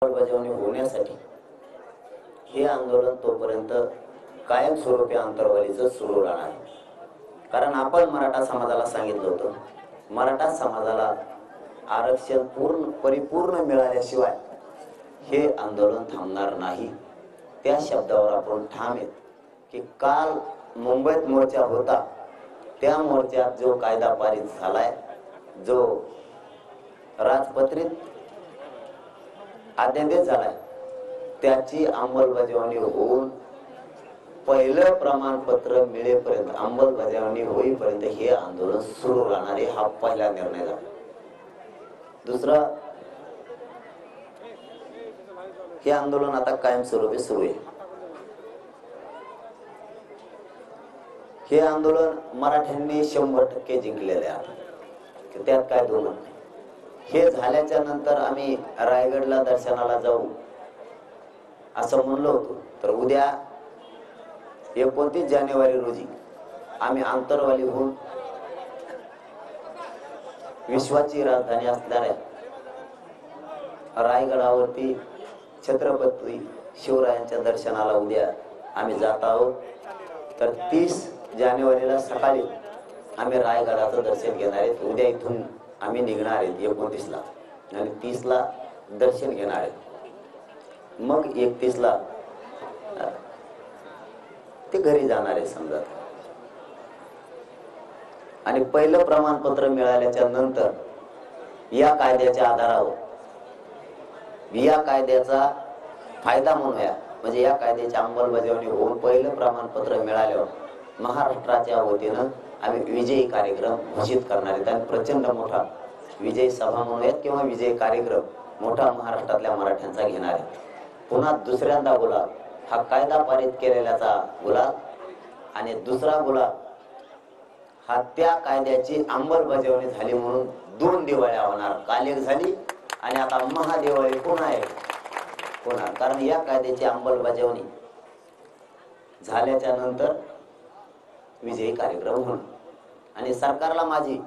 अंमलबजावणी होण्यासाठी हे आंदोलन तोपर्यंत कायमस्वरूपी अंतर्वालीचं सुरू राहणार. कारण आपण मराठा समाजाला सांगितलं होतं, मराठा समाजाला आरक्षण परिपूर्ण मिळाल्याशिवाय हे आंदोलन थांबणार नाही. त्या शब्दावर आपण ठाम आहेत की काल मुंबईत मोर्चा होता, त्या मोर्चात जो कायदा पारित झालाय, जो राजपत्रित आदेश झालाय, त्याची अंमलबजावणी होऊन पहिलं प्रमाणपत्र मिळेपर्यंत, अंमलबजावणी होईपर्यंत हे आंदोलन सुरू राहणार आहे. हा पहिला निर्णय झाला. दुसरा, हे आंदोलन आता कायमस्वरूपी सुरू आहे. हे आंदोलन मराठ्यांनी 100% जिंकलेले आहे, त्यात काय दोन नाही. हे झाल्याच्या नंतर आम्ही रायगडला दर्शनाला जाऊ असं म्हणलो होतो, तर उद्या 29 जानेवारी रोजी आम्ही आंतरवाली होऊन विश्वाची राजधानी असणाऱ्या रायगडावरती छत्रपती शिवरायांच्या दर्शनाला उद्या आम्ही जात आहोत. तर 30 जानेवारीला सकाळी आम्ही रायगडाचं दर्शन घेणार आहेत. उद्या इथून आम्ही निघणार आहेत 29ला आणि 30ला दर्शन घेणार आहेत. मग 31ला ते घरी जाणार आहे समजा. आणि पहिलं प्रमाणपत्र मिळाल्याच्या नंतर या कायद्याच्या आधारावर, या कायद्याचा फायदा म्हणूया, म्हणजे या कायद्याची अंमलबजावणी होऊन पहिलं प्रमाणपत्र मिळाल्यावर महाराष्ट्राच्या वतीनं आम्ही विजयी कार्यक्रम घोषित करणार आहेत. आणि प्रचंड मोठा विजय सभा म्हणूयात किंवा विजय कार्यक्रम मोठा महाराष्ट्रातल्या मराठ्यांचा घेणार आहे. पुन्हा दुसऱ्यांदा गुलाल, हा कायदा पारित केलेल्याचा गुलाल, आणि दुसरा गुलाल हा त्या कायद्याची अंमलबजावणी झाली म्हणून 2 दिवाळ्या होणार. काल एक झाली आणि आता महादिवाळी पुन्हा आहे होणार. कारण या कायद्याची अंमलबजावणी झाल्याच्या नंतर विजयी कार्यक्रम होणार. आणि सरकारला माझी